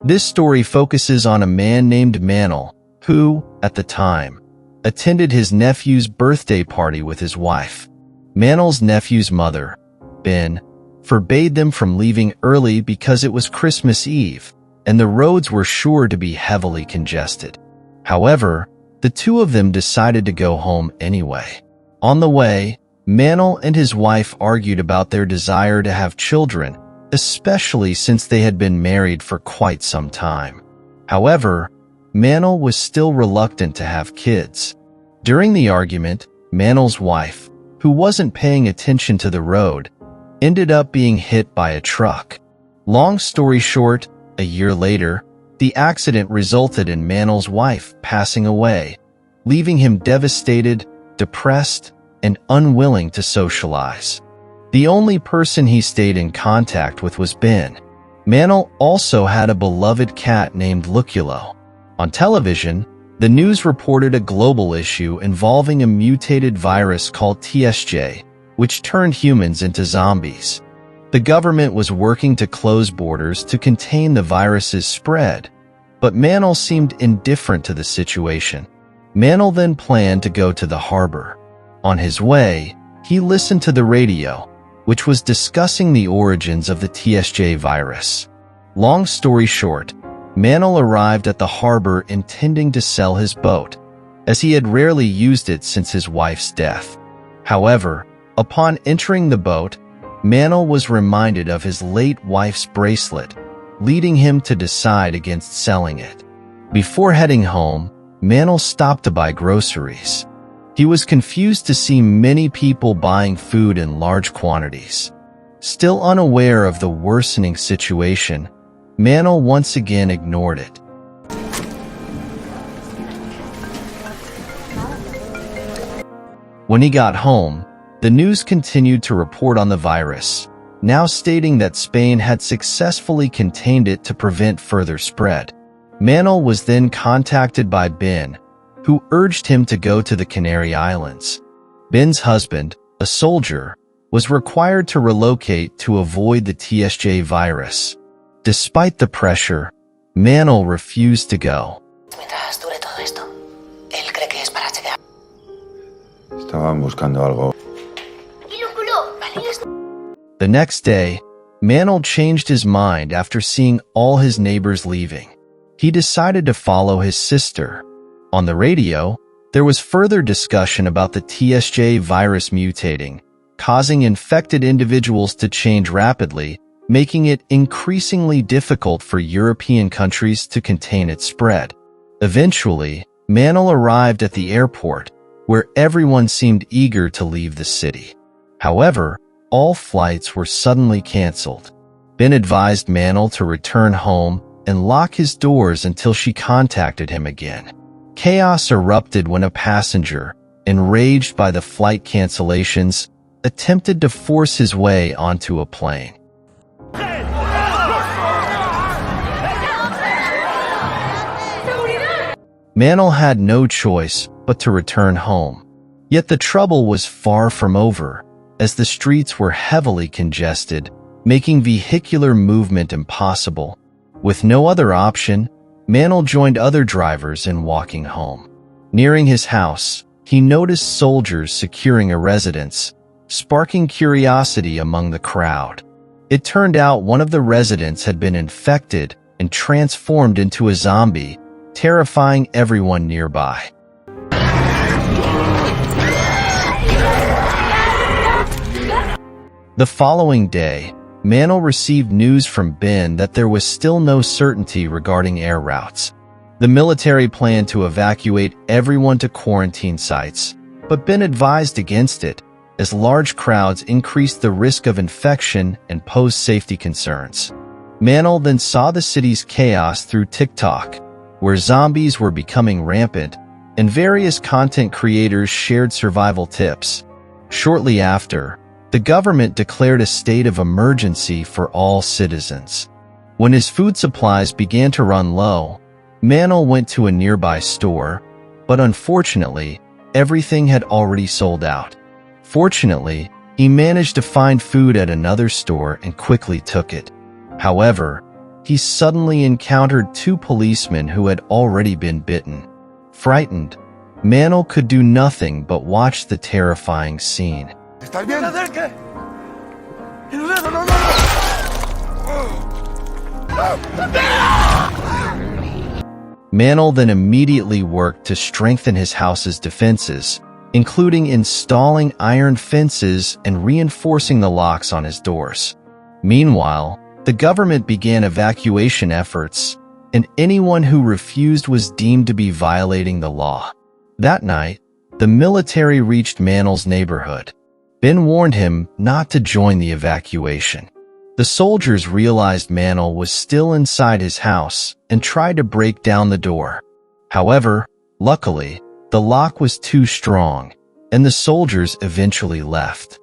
This story focuses on a man named Manel, who, at the time, attended his nephew's birthday party with his wife. Manel's nephew's mother, Ben, forbade them from leaving early because it was Christmas Eve, and the roads were sure to be heavily congested. However, the two of them decided to go home anyway. On the way, Manel and his wife argued about their desire to have children, especially since they had been married for quite some time. However, Manel was still reluctant to have kids. During the argument, Manel's wife, who wasn't paying attention to the road, ended up being hit by a truck. Long story short, a year later, the accident resulted in Manel's wife passing away, leaving him devastated, depressed, and unwilling to socialize. The only person he stayed in contact with was Ben. Manel also had a beloved cat named Luculo. On television, the news reported a global issue involving a mutated virus called TSJ, which turned humans into zombies. The government was working to close borders to contain the virus's spread, but Manel seemed indifferent to the situation. Manel then planned to go to the harbor. On his way, he listened to the radio, which was discussing the origins of the TSJ virus. Long story short, Manel arrived at the harbor intending to sell his boat, as he had rarely used it since his wife's death. However, upon entering the boat, Manel was reminded of his late wife's bracelet, leading him to decide against selling it. Before heading home, Manel stopped to buy groceries. He was confused to see many people buying food in large quantities. Still unaware of the worsening situation, Manel once again ignored it. When he got home, the news continued to report on the virus, now stating that Spain had successfully contained it to prevent further spread. Manel was then contacted by Ben, who urged him to go to the Canary Islands. Ben's husband, a soldier, was required to relocate to avoid the TSJ virus. Despite the pressure, Manel refused to go. The next day, Manel changed his mind after seeing all his neighbors leaving. He decided to follow his sister. On the radio, there was further discussion about the TSJ virus mutating, causing infected individuals to change rapidly, making it increasingly difficult for European countries to contain its spread. Eventually, Manel arrived at the airport, where everyone seemed eager to leave the city. However, all flights were suddenly canceled. Ben advised Manel to return home and lock his doors until she contacted him again. Chaos erupted when a passenger, enraged by the flight cancellations, attempted to force his way onto a plane. Manel had no choice but to return home. Yet the trouble was far from over, as the streets were heavily congested, making vehicular movement impossible. With no other option, Manel joined other drivers in walking home. Nearing his house, he noticed soldiers securing a residence, sparking curiosity among the crowd. It turned out one of the residents had been infected and transformed into a zombie, terrifying everyone nearby. The following day, Manel received news from Ben that there was still no certainty regarding air routes. The military planned to evacuate everyone to quarantine sites, but Ben advised against it, as large crowds increased the risk of infection and posed safety concerns. Manel then saw the city's chaos through TikTok, where zombies were becoming rampant, and various content creators shared survival tips. Shortly after, the government declared a state of emergency for all citizens. When his food supplies began to run low, Manel went to a nearby store, but unfortunately, everything had already sold out. Fortunately, he managed to find food at another store and quickly took it. However, he suddenly encountered two policemen who had already been bitten. Frightened, Mantle could do nothing but watch the terrifying scene. ¿Estás bien? Mantle then immediately worked to strengthen his house's defenses, including installing iron fences and reinforcing the locks on his doors. Meanwhile, the government began evacuation efforts, and anyone who refused was deemed to be violating the law. That night, the military reached Mantle's neighborhood. Ben warned him not to join the evacuation. The soldiers realized Mantle was still inside his house and tried to break down the door. However, luckily, the lock was too strong, and the soldiers eventually left.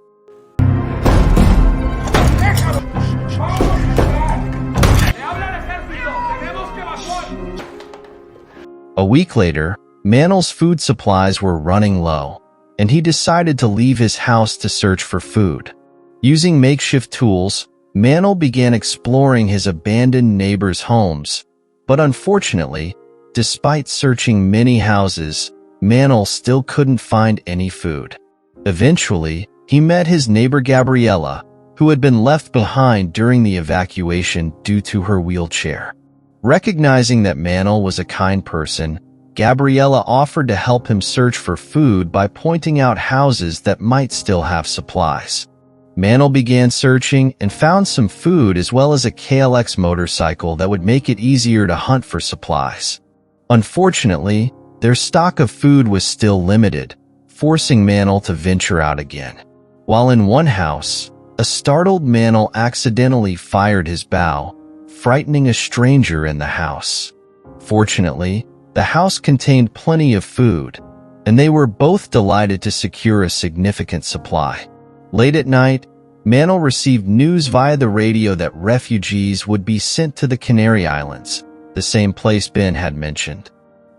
A week later, Mantle's food supplies were running low, and he decided to leave his house to search for food. Using makeshift tools, Mantle began exploring his abandoned neighbors' homes, but unfortunately, despite searching many houses, Mantle still couldn't find any food. Eventually, he met his neighbor Gabriella, who had been left behind during the evacuation due to her wheelchair. Recognizing that Mantle was a kind person, Gabriella offered to help him search for food by pointing out houses that might still have supplies. Mantle began searching and found some food as well as a KLX motorcycle that would make it easier to hunt for supplies. Unfortunately, their stock of food was still limited, forcing Mantle to venture out again. While in one house, a startled Mantle accidentally fired his bow, frightening a stranger in the house. Fortunately, the house contained plenty of food, and they were both delighted to secure a significant supply. Late at night, Mantle received news via the radio that refugees would be sent to the Canary Islands, the same place Ben had mentioned.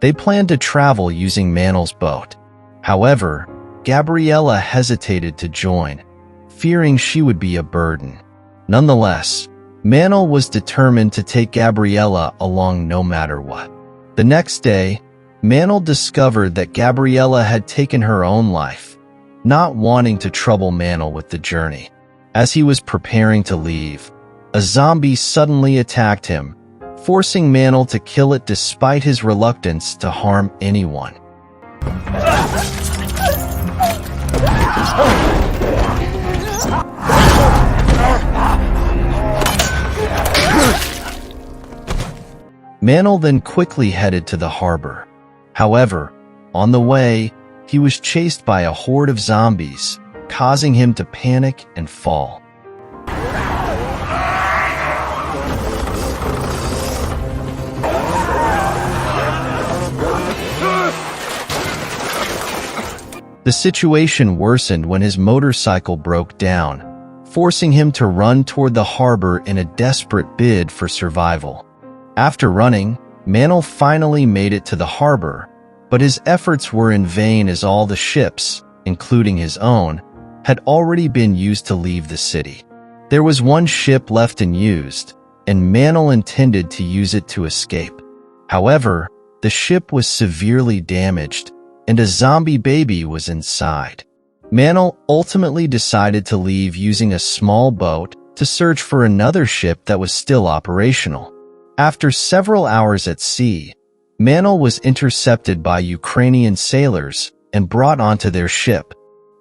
They planned to travel using Mantle's boat. However, Gabriella hesitated to join, fearing she would be a burden. Nonetheless, Mantle was determined to take Gabriella along no matter what. The next day, Mantle discovered that Gabriella had taken her own life, not wanting to trouble Mantle with the journey. As he was preparing to leave, a zombie suddenly attacked him, forcing Mantle to kill it despite his reluctance to harm anyone. Mantle then quickly headed to the harbor. However, on the way, he was chased by a horde of zombies, causing him to panic and fall. The situation worsened when his motorcycle broke down, forcing him to run toward the harbor in a desperate bid for survival. After running, Mantle finally made it to the harbor, but his efforts were in vain as all the ships, including his own, had already been used to leave the city. There was one ship left unused, and Mantle intended to use it to escape. However, the ship was severely damaged, and a zombie baby was inside. Mantle ultimately decided to leave using a small boat to search for another ship that was still operational. After several hours at sea, Mantle was intercepted by Ukrainian sailors and brought onto their ship.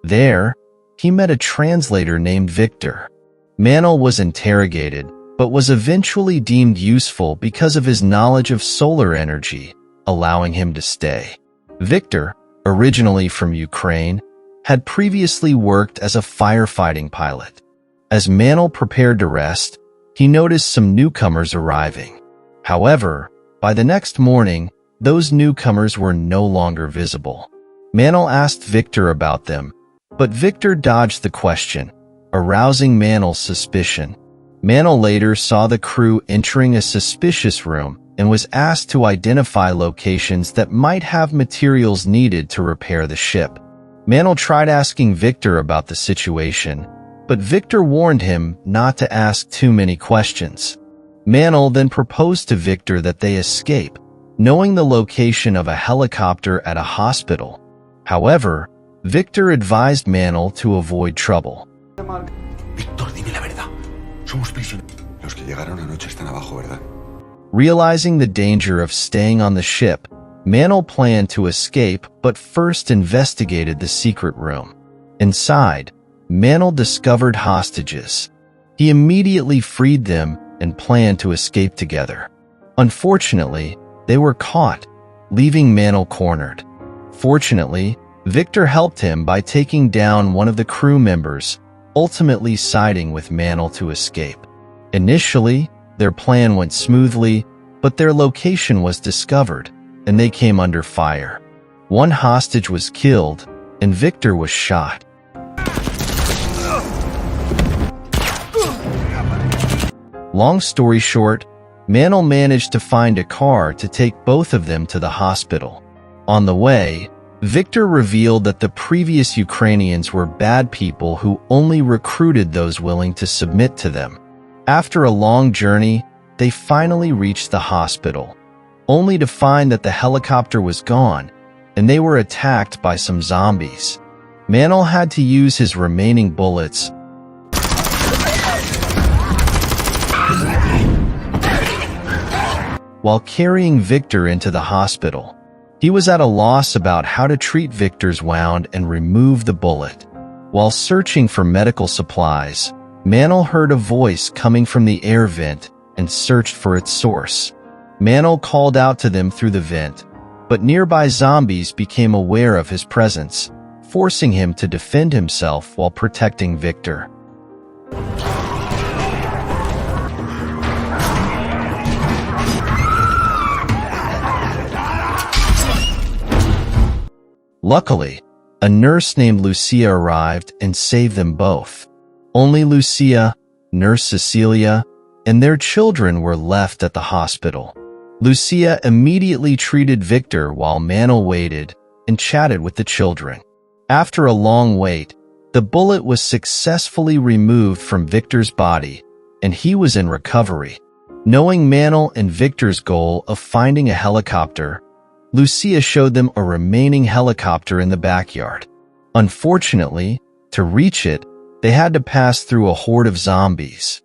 There, he met a translator named Victor. Mantle was interrogated, but was eventually deemed useful because of his knowledge of solar energy, allowing him to stay. Victor, originally from Ukraine, had previously worked as a firefighting pilot. As Mantle prepared to rest, he noticed some newcomers arriving. However, by the next morning, those newcomers were no longer visible. Mantle asked Victor about them, but Victor dodged the question, arousing Mantle's suspicion. Mantle later saw the crew entering a suspicious room and was asked to identify locations that might have materials needed to repair the ship. Mantle tried asking Victor about the situation, but Victor warned him not to ask too many questions. Mantle then proposed to Victor that they escape, knowing the location of a helicopter at a hospital. However, Victor advised Mantle to avoid trouble. Víctor, dime la verdad. Somos prisioneros. Los que llegaron anoche están abajo, ¿verdad? Realizing the danger of staying on the ship, Mantle planned to escape but first investigated the secret room. Inside, Mantle discovered hostages. He immediately freed them and planned to escape together. Unfortunately, they were caught, leaving Mantle cornered. Fortunately, Victor helped him by taking down one of the crew members, ultimately siding with Mantle to escape. Initially, their plan went smoothly, but their location was discovered, and they came under fire. One hostage was killed, and Victor was shot. Long story short, Mantle managed to find a car to take both of them to the hospital. On the way, Victor revealed that the previous Ukrainians were bad people who only recruited those willing to submit to them. After a long journey, they finally reached the hospital, only to find that the helicopter was gone, and they were attacked by some zombies. Mantle had to use his remaining bullets while carrying Victor into the hospital. He was at a loss about how to treat Victor's wound and remove the bullet. While searching for medical supplies, Mantle heard a voice coming from the air vent and searched for its source. Mantle called out to them through the vent, but nearby zombies became aware of his presence, forcing him to defend himself while protecting Victor. Luckily, a nurse named Lucia arrived and saved them both. Only Lucia, Nurse Cecilia, and their children were left at the hospital. Lucia immediately treated Victor while Mantle waited and chatted with the children. After a long wait, the bullet was successfully removed from Victor's body, and he was in recovery. Knowing Mantle and Victor's goal of finding a helicopter, Lucia showed them a remaining helicopter in the backyard. Unfortunately, to reach it, they had to pass through a horde of zombies.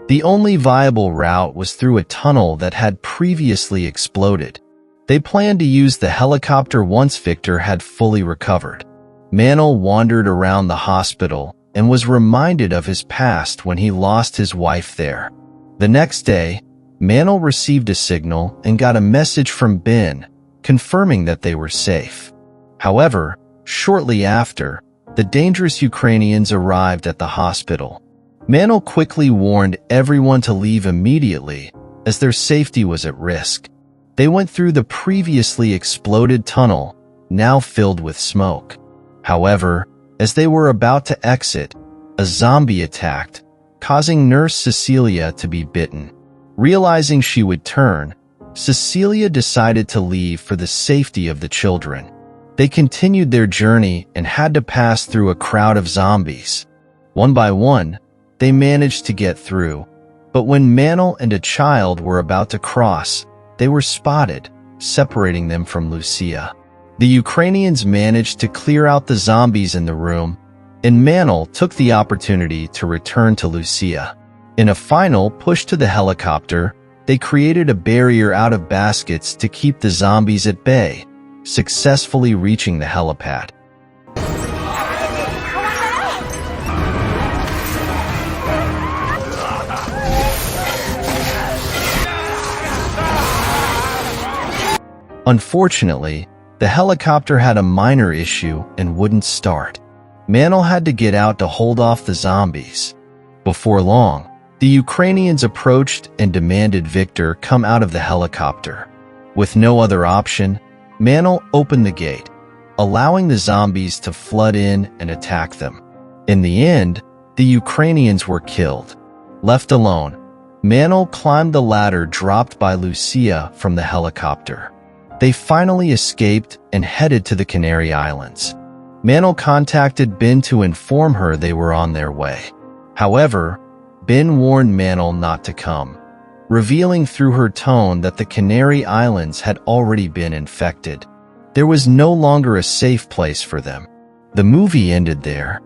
The only viable route was through a tunnel that had previously exploded. They planned to use the helicopter once Victor had fully recovered. Mantle wandered around the hospital and was reminded of his past when he lost his wife there. The next day, Mantle received a signal and got a message from Ben, confirming that they were safe. However, shortly after, the dangerous Ukrainians arrived at the hospital. Mantle quickly warned everyone to leave immediately, as their safety was at risk. They went through the previously exploded tunnel, now filled with smoke. However, as they were about to exit, a zombie attacked, causing Nurse Cecilia to be bitten. Realizing she would turn, Cecilia decided to leave for the safety of the children. They continued their journey and had to pass through a crowd of zombies. One by one, they managed to get through, but when Mantle and a child were about to cross, they were spotted, separating them from Lucia. The Ukrainians managed to clear out the zombies in the room, and Mantle took the opportunity to return to Lucia. In a final push to the helicopter, they created a barrier out of baskets to keep the zombies at bay, successfully reaching the helipad. Unfortunately, the helicopter had a minor issue and wouldn't start. Mantle had to get out to hold off the zombies. Before long, the Ukrainians approached and demanded Victor come out of the helicopter. With no other option, Mantle opened the gate, allowing the zombies to flood in and attack them. In the end, the Ukrainians were killed. Left alone, Mantle climbed the ladder dropped by Lucia from the helicopter. They finally escaped and headed to the Canary Islands. Mantle contacted Ben to inform her they were on their way. However, Ben warned Mantle not to come. revealing through her tone that the Canary Islands had already been infected. There was no longer a safe place for them. The movie ended there,